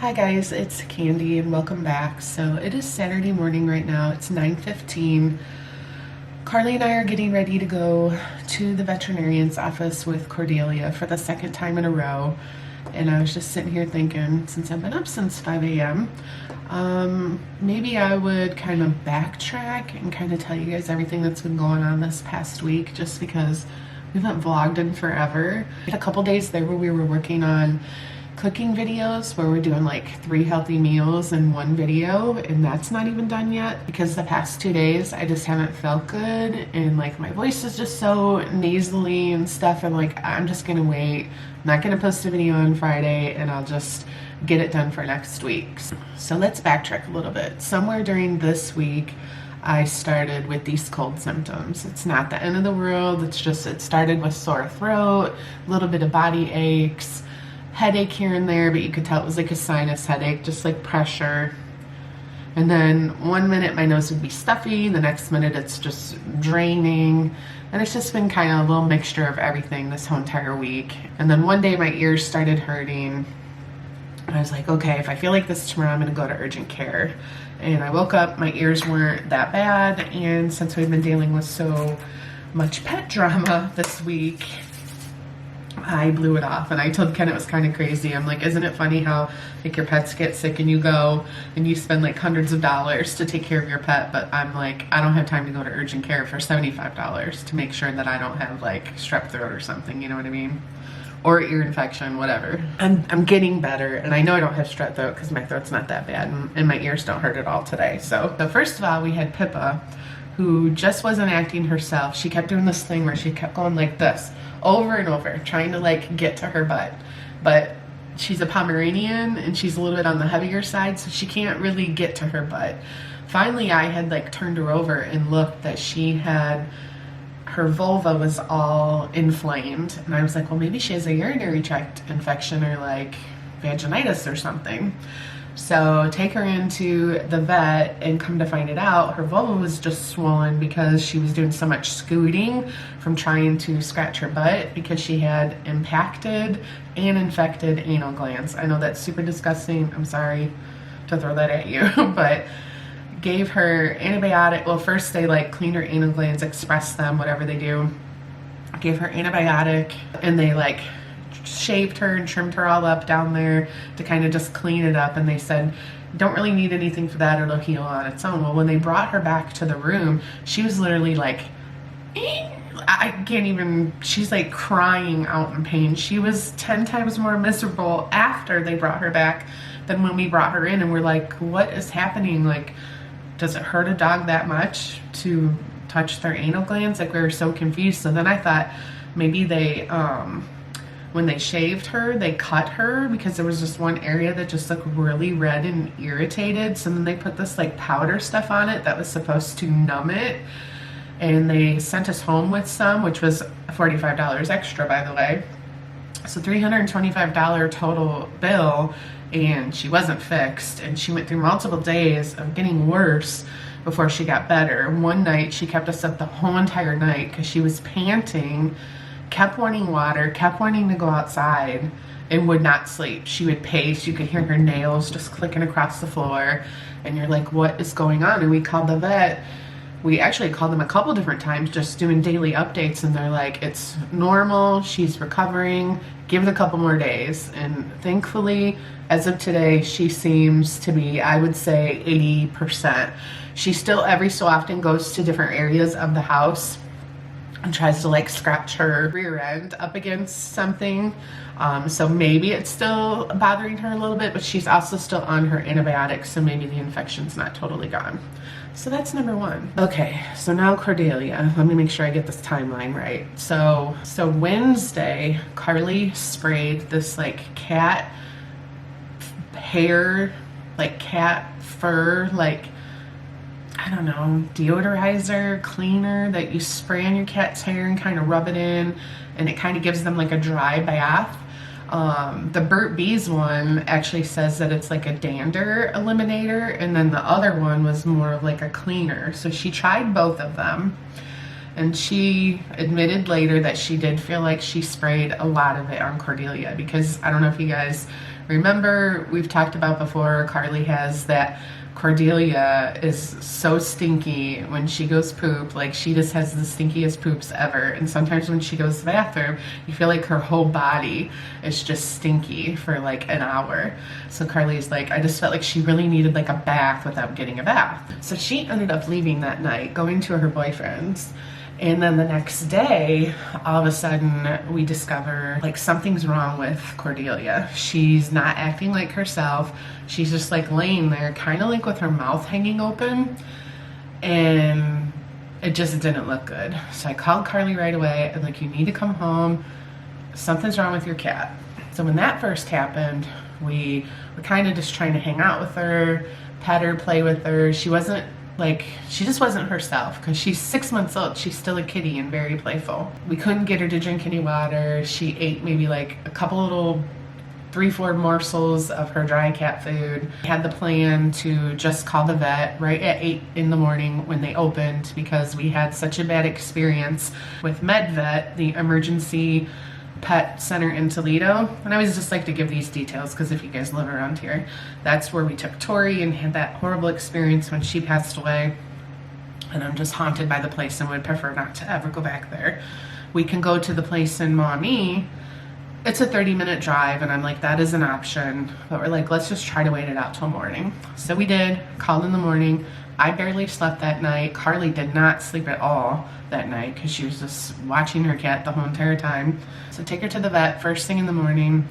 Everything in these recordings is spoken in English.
Hi guys, it's Candy and welcome back. So it is Saturday morning right now. It's 9:15. Carly and I are getting ready to go to the veterinarian's office with Cordelia for the second time in a row. And I was just sitting here thinking, since I've been up since 5 a.m., maybe I would kind of backtrack and kind of tell you guys everything that's been going on this past week, just because we haven't vlogged in forever. We had a couple days there where we were working on cooking videos where we're doing like 3 healthy meals in one video, and that's not even done yet because the past 2 days I just haven't felt good and like my voice is just so nasally and stuff. I'm like, I'm just gonna wait. I'm not gonna post a video on Friday and I'll just get it done for next week. So let's backtrack a little bit. Somewhere during this week I started with these cold symptoms. It's not the end of the world. It's just, it started with sore throat, a little bit of body aches, headache here and there, but you could tell it was like a sinus headache, just like pressure. And then one minute my nose would be stuffy, the next minute it's just draining. And it's just been kind of a little mixture of everything this whole entire week. And then one day my ears started hurting. I was like, okay, if I feel like this tomorrow, I'm gonna go to urgent care. And I woke up, my ears weren't that bad. And since we've been dealing with so much pet drama this week, I blew it off. And I told Ken it was kind of crazy. I'm like, isn't it funny how like your pets get sick and you go and you spend like hundreds of dollars to take care of your pet, but I'm like, I don't have time to go to urgent care for $75 to make sure that I don't have like strep throat or something, you know what I mean? Or ear infection, whatever. I'm getting better, and I know I don't have strep throat because my throat's not that bad, and my ears don't hurt at all today. So first of all, we had Pippa, who just wasn't acting herself. She kept doing this thing where she kept going like this over and over, trying to like get to her butt. But she's a Pomeranian and she's a little bit on the heavier side, so she can't really get to her butt. Finally, I had like turned her over and looked that she had, her vulva was all inflamed. And I was like, well, maybe she has a urinary tract infection or like vaginitis or something. So take her into the vet, and come to find it out, her vulva was just swollen because she was doing so much scooting from trying to scratch her butt because she had impacted and infected anal glands. I know that's super disgusting. I'm sorry to throw that at you, but gave her antibiotic. Well, first they like cleaned her anal glands, express them, whatever they do. Gave her antibiotic, and they like shaved her and trimmed her all up down there to kind of just clean it up. And they said, don't really need anything for that, it'll heal on its own. Well, when they brought her back to the room, she was literally like, I can't even, she's like crying out in pain. She was 10 times more miserable after they brought her back than when we brought her in. And we're like, what is happening? Like, does it hurt a dog that much to touch their anal glands? Like, we were so confused. So then I thought maybe they, when they shaved her, they cut her because there was just one area that just looked really red and irritated. So then they put this like powder stuff on it that was supposed to numb it. And they sent us home with some, which was $45 extra, by the way. So $325 total bill, and she wasn't fixed. And she went through multiple days of getting worse before she got better. One night she kept us up the whole entire night because she was panting, kept wanting water, kept wanting to go outside, and would not sleep. She would pace. You could hear her nails just clicking across the floor. And you're like, what is going on? And we called the vet. We actually called them a couple different times, just doing daily updates, and they're like, it's normal, she's recovering, give it a couple more days. And thankfully, as of today, she seems to be, I would say, 80%. She still every so often goes to different areas of the house and tries to like scratch her rear end up against something. So maybe it's still bothering her a little bit, but she's also still on her antibiotics, so maybe the infection's not totally gone. So that's number one. Okay, so now Cordelia. Let me make sure I get this timeline right. So Wednesday, Karli sprayed this like cat hair, like cat fur, like, I don't know, deodorizer, cleaner that you spray on your cat's hair and kind of rub it in, and it kind of gives them like a dry bath. The Burt Bees one actually says that it's like a dander eliminator, and then the other one was more of like a cleaner. So she tried both of them, and she admitted later that she did feel like she sprayed a lot of it on Cordelia, because I don't know if you guys Remember, we've talked about before, Karli has that Cordelia is so stinky when she goes poop. Like, she just has the stinkiest poops ever. And sometimes when she goes to the bathroom, you feel like her whole body is just stinky for like an hour. So Karli's like, I just felt like she really needed like a bath without getting a bath. So she ended up leaving that night, going to her boyfriend's. And then the next day, all of a sudden, we discover like something's wrong with Cordelia. She's not acting like herself. She's just like laying there, kind of like with her mouth hanging open. And it just didn't look good. So I called Karli right away. I'm like, you need to come home. Something's wrong with your cat. So when that first happened, we were kind of just trying to hang out with her, pet her, play with her. She just wasn't herself because she's 6 months old. She's still a kitty and very playful. We couldn't get her to drink any water. She ate maybe like a couple little 3-4 morsels of her dry cat food. We had the plan to just call the vet right at 8 in the morning when they opened because we had such a bad experience with MedVet, the emergency pet center in Toledo. And I always just like to give these details because if you guys live around here, that's where we took Tori and had that horrible experience when she passed away. And I'm just haunted by the place and would prefer not to ever go back there. We can go to the place in Maumee. It's a 30-minute drive, and I'm like, that is an option. But we're like, let's just try to wait it out till morning. So we did, called in the morning. I barely slept that night. Karli did not sleep at all that night because she was just watching her cat the whole entire time. So take her to the vet first thing in the morning.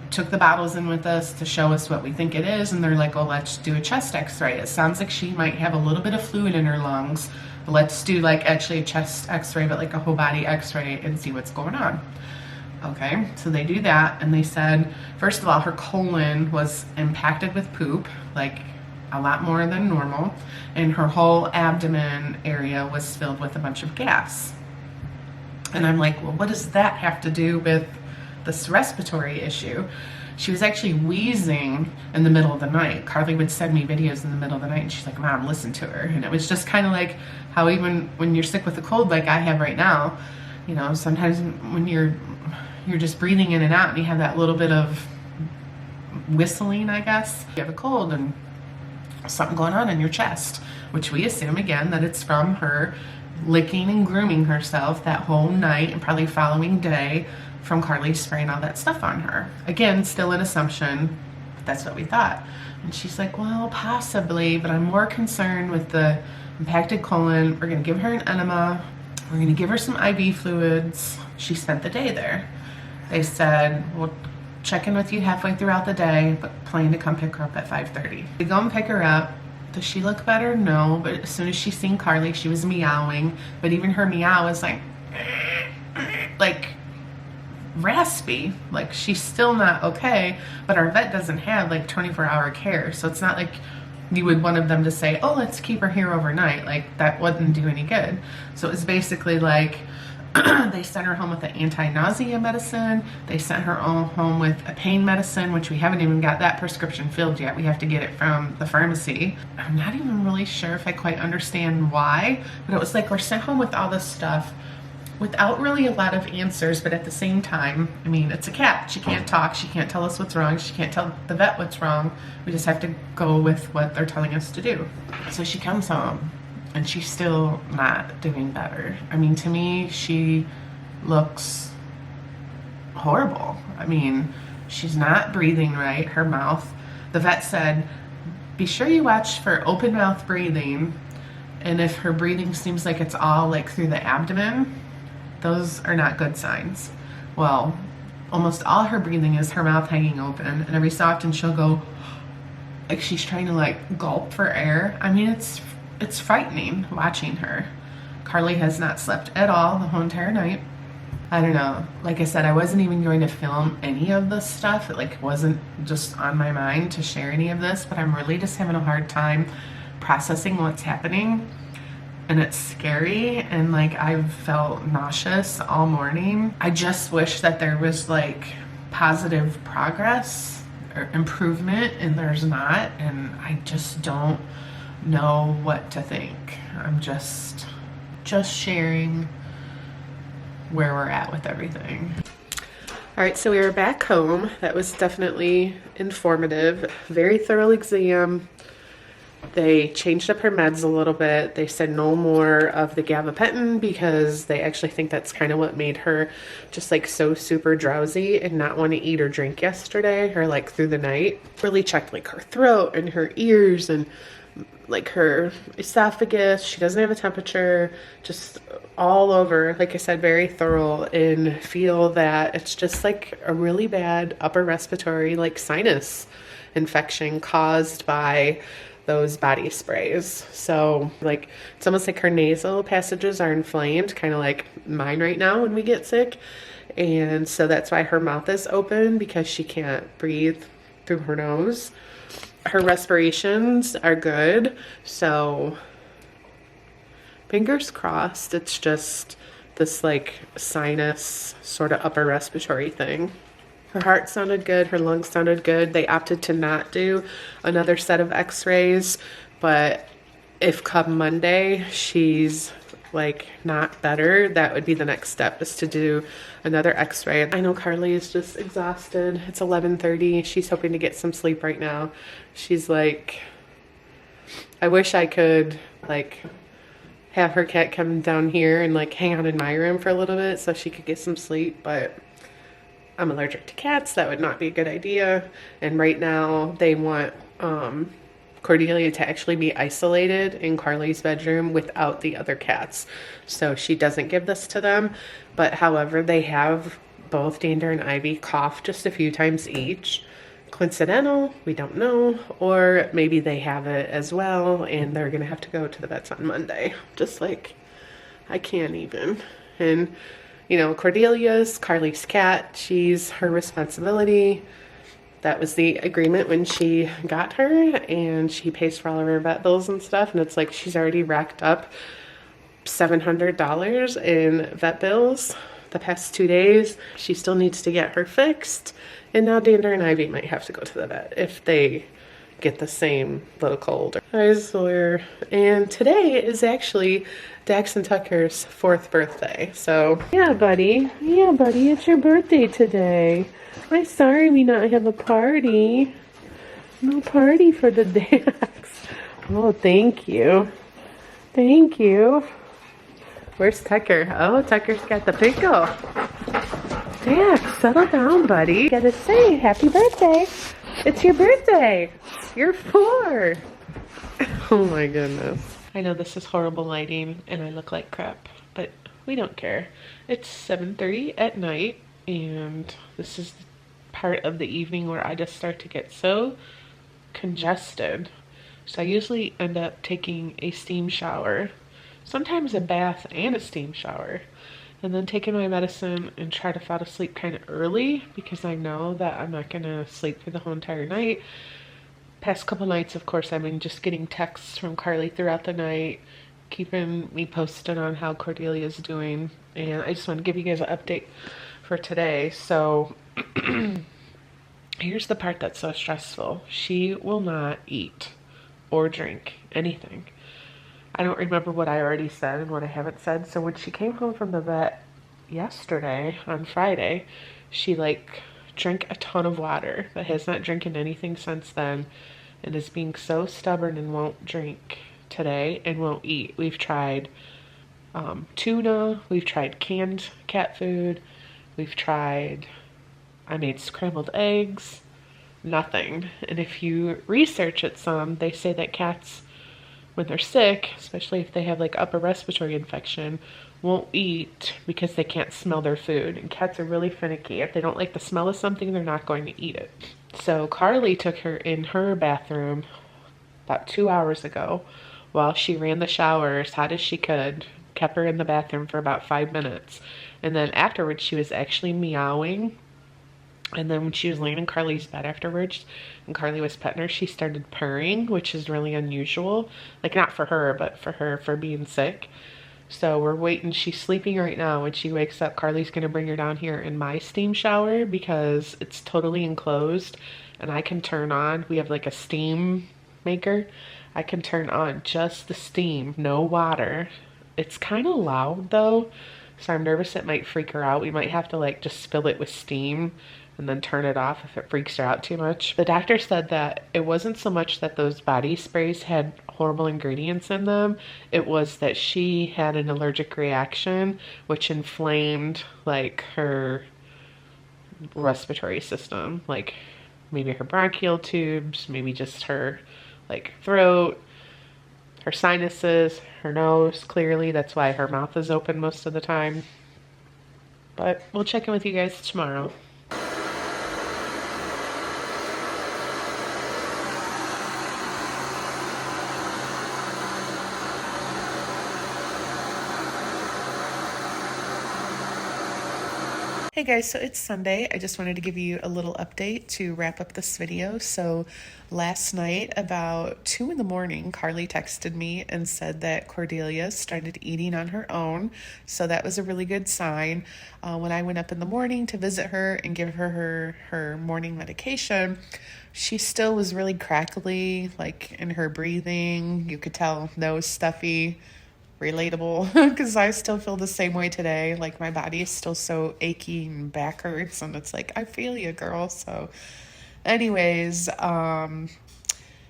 Took the bottles in with us to show us what we think it is, and they're like, oh, let's do a chest x-ray. It sounds like she might have a little bit of fluid in her lungs. Let's do like actually a chest x-ray, but like a whole body x-ray and see what's going on. Okay, so they do that, and they said, first of all, her colon was impacted with poop, like a lot more than normal, and her whole abdomen area was filled with a bunch of gas. And I'm like, well, what does that have to do with this respiratory issue? She was actually wheezing in the middle of the night. Karli would send me videos in the middle of the night, and she's like, Mom, listen to her. And it was just kind of like how even when you're sick with a cold like I have right now, you know, sometimes when you're just breathing in and out and you have that little bit of whistling, I guess. You have a cold and something going on in your chest, which we assume again that it's from her licking and grooming herself that whole night and probably following day from Karli spraying all that stuff on her. Again, still an assumption, but that's what we thought. And she's like, well, possibly, but I'm more concerned with the impacted colon. We're gonna give her an enema. We're gonna give her some IV fluids. She spent the day there. They said, we'll check in with you halfway throughout the day, but plan to come pick her up at 5:30. We go and pick her up. Does she look better? No, but as soon as she seen Karli, she was meowing, but even her meow was like raspy. Like, she's still not okay, but our vet doesn't have like 24-hour care, so it's not like you would want them to say, oh, let's keep her here overnight. Like, that wouldn't do any good. So it was basically like they sent her home with the anti-nausea medicine. They sent her home with a pain medicine, which we haven't even got that prescription filled yet. We have to get it from the pharmacy. I'm not even really sure if I quite understand why, but it was like we're sent home with all this stuff without really a lot of answers, but at the same time, I mean, it's a cat. She can't talk. She can't tell us what's wrong. She can't tell the vet what's wrong. We just have to go with what they're telling us to do. So she comes home, and she's still not doing better. I mean, to me, she looks horrible. I mean, she's not breathing right. Her mouth, the vet said, be sure you watch for open mouth breathing. And if her breathing seems like it's all like through the abdomen, those are not good signs. Well, almost all her breathing is her mouth hanging open. And every so often she'll go, like she's trying to like gulp for air. I mean, it's frightening watching her. Karli has not slept at all the whole entire night. I don't know. Like I said, I wasn't even going to film any of this stuff. It like wasn't just on my mind to share any of this, but I'm really just having a hard time processing what's happening. And it's scary, and like I've felt nauseous all morning. I just wish that there was like positive progress or improvement, and there's not, and I just don't know what to think. I'm just sharing where we're at with everything. All right, so we were back home. That was definitely informative. Very thorough exam. They changed up her meds a little bit. They said no more of the gabapentin because they actually think that's kind of what made her just like so super drowsy and not want to eat or drink yesterday or like through the night. Really checked like her throat and her ears and like her esophagus. She doesn't have a temperature, just all over. Like I said, very thorough, and feel that it's just like a really bad upper respiratory like sinus infection caused by those body sprays. So like it's almost like her nasal passages are inflamed, kind of like mine right now when we get sick. And so that's why her mouth is open, because she can't breathe through her nose. Her respirations are good, so fingers crossed. It's just this like sinus sort of upper respiratory thing. Her heart sounded good, her lungs sounded good. They opted to not do another set of x-rays, but if come Monday she's like not better, that would be the next step, is to do another x-ray. I know Karli is just exhausted. It's 11:30. She's hoping to get some sleep right now. She's like, I wish I could like have her cat come down here and like hang out in my room for a little bit so she could get some sleep, but I'm allergic to cats. That would not be a good idea. And right now they want Cordelia to actually be isolated in Karli's bedroom without the other cats, so she doesn't give this to them. But however, they have both Dander and Ivy cough just a few times each. Coincidental? We don't know. Or maybe they have it as well and they're gonna have to go to the vets on Monday. Just like, I can't even. And you know, Cordelia's Karli's cat. She's her responsibility. That was the agreement when she got her, and she pays for all of her vet bills and stuff. And it's like she's already racked up $700 in vet bills the past 2 days. She still needs to get her fixed. And now Dander and Ivy might have to go to the vet if they get the same little cold. I swear. And today is actually Dax and Tucker's 4th birthday. So yeah, buddy, it's your birthday today. I'm sorry we not have a party. No party for the Dax. Oh, thank you. Thank you. Where's Tucker? Oh, Tucker's got the pickle. Dax, settle down, buddy. Gotta say happy birthday. It's your birthday. You're 4. Oh my goodness. I know this is horrible lighting and I look like crap, but we don't care. It's 7:30 at night, and this is the part of the evening where I just start to get so congested. So I usually end up taking a steam shower, sometimes a bath and a steam shower, and then taking my medicine and try to fall asleep kind of early, because I know that I'm not gonna sleep through the whole entire night. Past couple nights, of course, I've been just getting texts from Karli throughout the night, keeping me posted on how Cordelia is doing. And I just want to give you guys an update for today. So here's the part that's so stressful. She will not eat or drink anything. I don't remember what I already said and what I haven't said. So when she came home from the vet yesterday, on Friday, she like drank a ton of water, but has not drinking anything since then, and is being so stubborn and won't drink today and won't eat. We've tried tuna, we've tried canned cat food, we've tried, I made scrambled eggs, nothing. And if you research it some, they say that cats, when they're sick, especially if they have like upper respiratory infection, won't eat because they can't smell their food. And cats are really finicky. If they don't like the smell of something, they're not going to eat it. So Karli took her in her bathroom about 2 hours ago while she ran the shower as hot as she could, kept her in the bathroom for about 5 minutes. And then afterwards, she was actually meowing. And then when she was laying in Karli's bed afterwards, and Karli was petting her, she started purring, which is really unusual. Like, not for her, but for her for being sick. So we're waiting. She's sleeping right now. When she wakes up, Karli's going to bring her down here in my steam shower because it's totally enclosed. And I can turn on, we have like a steam maker. I can turn on just the steam, no water. It's kind of loud though. So I'm nervous it might freak her out. We might have to like just spill it with steam and then turn it off if it freaks her out too much. The doctor said that it wasn't so much that those body sprays had horrible ingredients in them. It was that she had an allergic reaction which inflamed like her respiratory system, like maybe her bronchial tubes, maybe just her like throat, her sinuses, her nose. Clearly that's why her mouth is open most of the time. But we'll check in with you guys tomorrow. Hey guys, so it's Sunday. I just wanted to give you a little update to wrap up this video. So last night about 2 in the morning, Karli texted me and said that Cordelia started eating on her own. So that was a really good sign. When I went up in the morning to visit her and give her morning medication, she still was really crackly, like in her breathing. You could tell nose stuffy. Relatable, because I still feel the same way today. Like my body is still so achy and back hurts, and it's like, I feel you, girl. So anyways,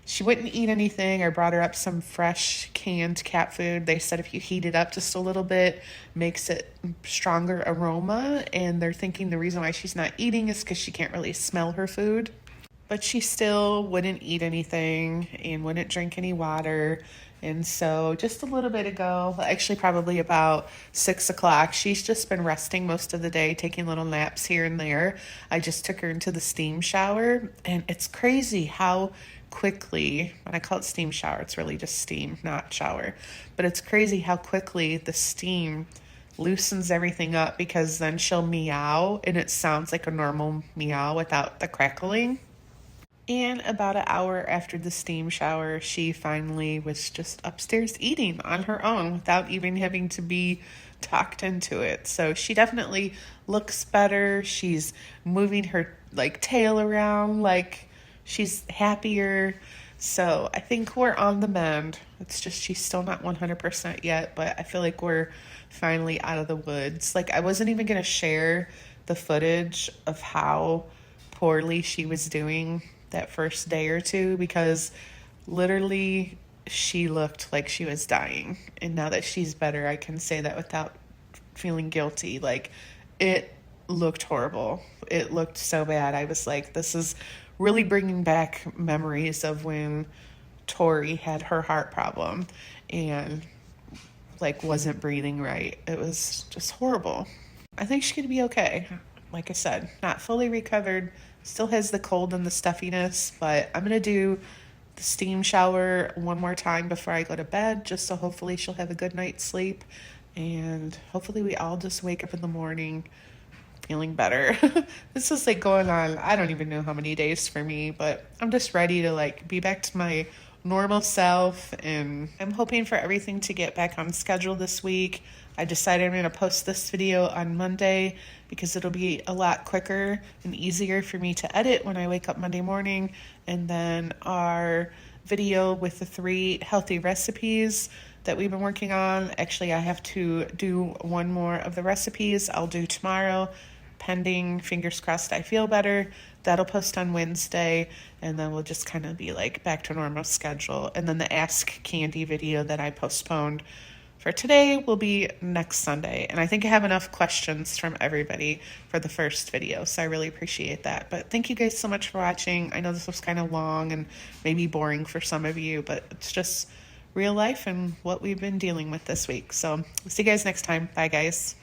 she wouldn't eat anything. I brought her up some fresh canned cat food. They said if you heat it up just a little bit, makes it stronger aroma, and they're thinking the reason why she's not eating is because she can't really smell her food. But she still wouldn't eat anything and wouldn't drink any water. And so just a little bit ago, actually probably about 6 o'clock, she's just been resting most of the day, taking little naps here and there. I just took her into the steam shower, and it's crazy how quickly, when I call it steam shower, it's really just steam, not shower, but it's crazy how quickly the steam loosens everything up, because then she'll meow and it sounds like a normal meow without the crackling. And about an hour after the steam shower, she finally was just upstairs eating on her own without even having to be talked into it. So she definitely looks better. She's moving her like tail around, like she's happier. So I think we're on the mend. It's just she's still not 100% yet, but I feel like we're finally out of the woods. Like I wasn't even going to share the footage of how poorly she was doing that first day or two, because literally she looked like she was dying. And now that she's better, I can say that without feeling guilty. Like it looked horrible. It looked so bad. I was like, this is really bringing back memories of when Tori had her heart problem and like wasn't breathing right. It was just horrible. I think she's gonna be okay. Like I said, not fully recovered, still has the cold and the stuffiness, but I'm gonna do the steam shower one more time before I go to bed, just so hopefully she'll have a good night's sleep, and hopefully we all just wake up in the morning feeling better. This is like going on, I don't even know how many days for me, but I'm just ready to like be back to my normal self, and I'm hoping for everything to get back on schedule this week. I decided I'm going to post this video on Monday because it'll be a lot quicker and easier for me to edit when I wake up Monday morning. And then our video with the 3 healthy recipes that we've been working on. Actually, I have to do one more of the recipes. I'll do tomorrow, pending, fingers crossed, I feel better. That'll post on Wednesday, and then we'll just kind of be like back to normal schedule. And then the Ask Candi video that I postponed for today will be next Sunday. And I think I have enough questions from everybody for the first video, so I really appreciate that. But thank you guys so much for watching. I know this was kind of long and maybe boring for some of you, but it's just real life and what we've been dealing with this week. So see you guys next time. Bye, guys.